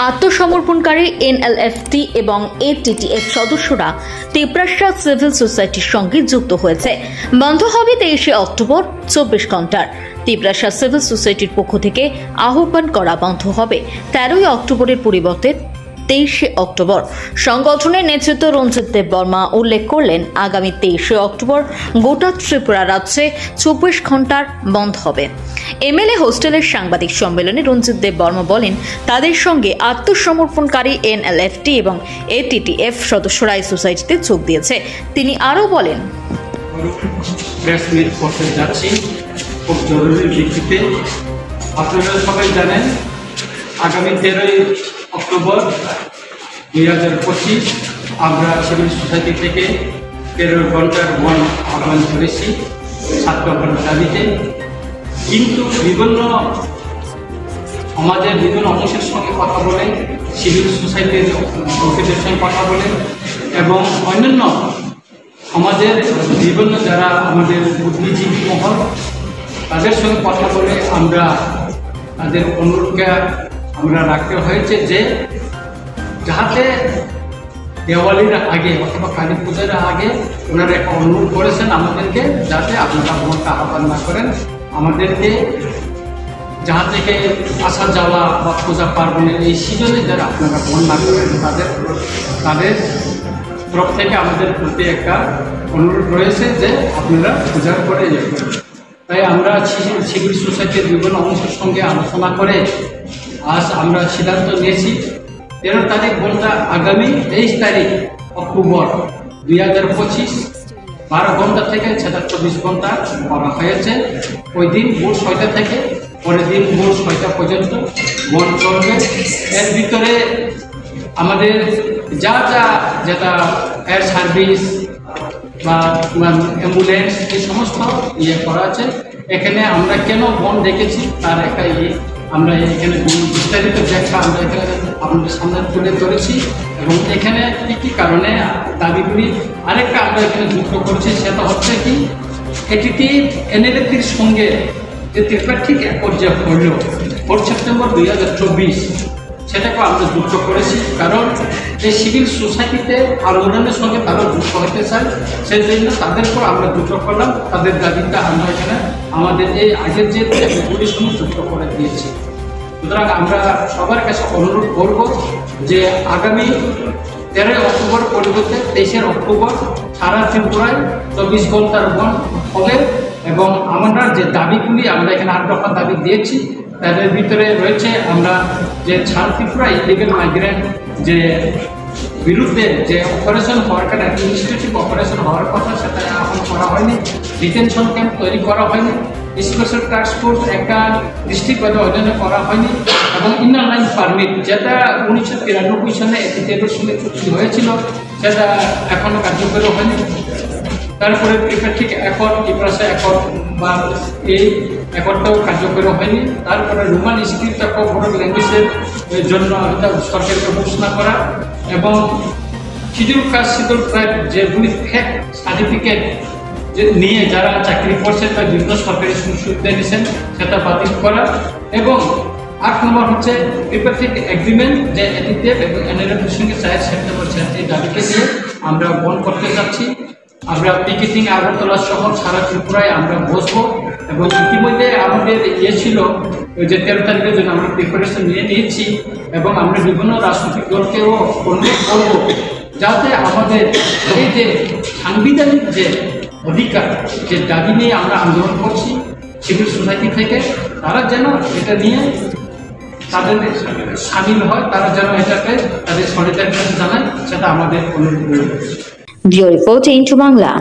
আত্মসমর্পণকারী NLFT এবং ATTF সদস্যরা Tiprasa civil সোসাইটির সঙ্গে যুক্ত হয়েছে। বন্ধ হবে 23 অক্টোবর 24 ঘন্টার। তিপ্রাসা সিভিল সোসাইটির পক্ষ থেকে আহ্বান করা বন্ধ হবে 13 অক্টোবরের পরিবর্তে 23 অক্টোবর। সংগঠনের নেতৃত্ব রঞ্জিত দেব বর্মা উল্লেখ করলেন, আগামী 23 অক্টোবর গোটা ত্রিপুরা রাজ্যে 24 ঘন্টার বন্ধ হবে। এমএলএ হোস্টেলের সাংবাদিক সম্মেলনে রঞ্জিত দেব বর্মা বলেন, তাদের সঙ্গে আত্মসমর্পণকারী এনএলএফটি এবং এটিটিএফ সদস্যরা এই সোসাইটিতে যোগ দিয়েছে। তিনি আরও বলেন, খুব জরুরি ভিত্তিতে আপনারা সবাই জানেন, আগামী 13 অক্টোবর 2025 আমরা সিভিল সোসাইটি থেকে 13 ঘন্টার বন্ধ আহ্বান করেছি ছাত্র দাবিতে। কিন্তু বিভিন্ন সমাজের বিভিন্ন অংশের সঙ্গে কথা বলেন, সিভিল সোসাইটির লোকেদের সঙ্গে কথা বলেন এবং অন্যান্য সমাজের বিভিন্ন যারা আমাদের বুদ্ধিজীবী মহল তাদের সঙ্গে কথা বলে আমরা তাদের অনুরোধকে আমরা রাখতে হয়েছে যে যাতে দেওয়ালির আগে অথবা কালী পূজার আগে ওনারা একটা অনুরোধ করেছেন আমাদেরকে, যাতে আপনারা ভোটটা আহ্বান না করেন, আমাদেরকে যাহা থেকে আসা যাওয়া বা পূজা পার্বণের এই সিজনে যারা আপনারা ভোট না করেন তাদের তরফ থেকে আমাদের প্রতি একটা অনুরোধ রয়েছে যে আপনারা পূজার পরে যাবেন। তাই আমরা সিভিল সোসাইটির বিভিন্ন অংশের সঙ্গে আলোচনা করে আজ আমরা সিদ্ধান্ত নিয়েছি 13 তারিখ বলতে আগামী 23 তারিখ অক্টোবর 2025 12 ঘন্টা থেকে সেটা 24 ঘন্টা করা হয়েছে। ওই দিন ভোর 6টা থেকে পরের দিন ভোর 6টা পর্যন্ত বন্ধ চলবে। এর ভিতরে আমাদের যেটা এয়ার সার্ভিস বা অ্যাম্বুলেন্স এই সমস্ত করা আছে। এখানে আমরা কেন বন্ধ রেখেছি তার একটা আমরা এখানে বিস্তারিত ব্যাখ্যা আমরা এখানে আপনাদের সামনে তুলে ধরেছি এবং এখানে কী কারণে দাবিগুলি আরেকটা আমরা এখানে যুক্ত করছি, সেটা হচ্ছে কি এটিটি এনএলএফটির সঙ্গে যে ত্রিপাক্ষিক অ্যাকর্ড যে হল 4 সেপ্টেম্বর 2024 সেটাকে আমরা যুক্ত করেছি। কারণ এই সিভিল সোসাইটিতে আন্দোলনের সঙ্গে তারা যুক্ত হতে চায়, সেই জন্য তাদেরকেও আমরা যুক্ত করলাম। তাদের দাবিটা আমরা এখানে আমাদের এই আগের যে দাবিগুলির সঙ্গে যুক্ত করে দিয়েছি। সুতরাং আমরা সবার কাছে অনুরোধ করব যে আগামী 13 অক্টোবর পরিবর্তে 23 অক্টোবর সারা ত্রিপুরায় 24 ঘন্টার বন্ধ হবে এবং আমরা যে দাবিগুলি আমরা এখানে 8 দফা দাবি দিয়েছি তাদের ভিতরে রয়েছে আমরা যে ছাড় ত্রিপুরা ইলিগাল মাইগ্রেন্ট যে বিরুদ্ধে যে অপারেশন হওয়ার কারণে অ্যাডমিনিস্ট্রেটিভ অপারেশন হওয়ার কথা সেটা এখন করা হয়নি, ডিটেনশন ক্যাম্প তৈরি করা হয়নি, স্পেশাল টাস্ক ফোর্স একটা ডিস্ট্রিক্টভাবে অধ্যয়ন করা হয়নি এবং ইনার লাইন পারমিট যেটা 1993 সালে এটিটিএফের সঙ্গে চুক্তি হয়েছিল সেটা এখনও কার্যকরী হয়নি। তারপরে ত্রিপাক্ষিক অ্যাকর্ড তিপ্রাসা অ্যাকর্ড বা এই অ্যাকর্ডটাও কার্যকরী হয়নি। তারপরে রোমান স্ক্রিপ্ট অফ বোর্ড ল্যাঙ্গুয়েজের জন্য এটা সরকারকে ঘোষণা করা এবং শিডিউল কাস্ট শিডিউল ট্রাইব যেগুলি ফেক সার্টিফিকেট যে নিয়ে যারা চাকরি করছেন বা বিভিন্ন সরকারি সুবিধা নিচ্ছেন সেটা বাতিল করা এবং 8 নম্বর হচ্ছে ত্রিপাক্ষিক এগ্রিমেন্ট যে এটিটিএফ এবং এনএলএফের সঙ্গে 4 সেপ্টেম্বর এই দাবিকে দিয়ে আমরা বন্ধ করতে চাচ্ছি। আমরা পিকেটিং আগরতলা শহর সারা ত্রিপুরায় আমরা বসবো এবং ইতিমধ্যে আমাদের ছিল যে 13 তারিখের জন্য আমরা প্রিপারেশন নিয়ে নিয়েছি এবং আমরা বিভিন্ন রাজনৈতিক দলকেও অনুরোধ করব যাতে আমাদের এই যে সাংবিধানিক যে অধিকার যে দাবি নিয়ে আমরা আন্দোলন করছি সিভিল সোসাইটি থেকে তারা যেন এটা নিয়ে তাদের সামিল হয়, তারা যেন এটাকে তাদের সলিডারিটি জানায়, সেটা আমাদের অনুরোধ। Bureau Report into Bangla.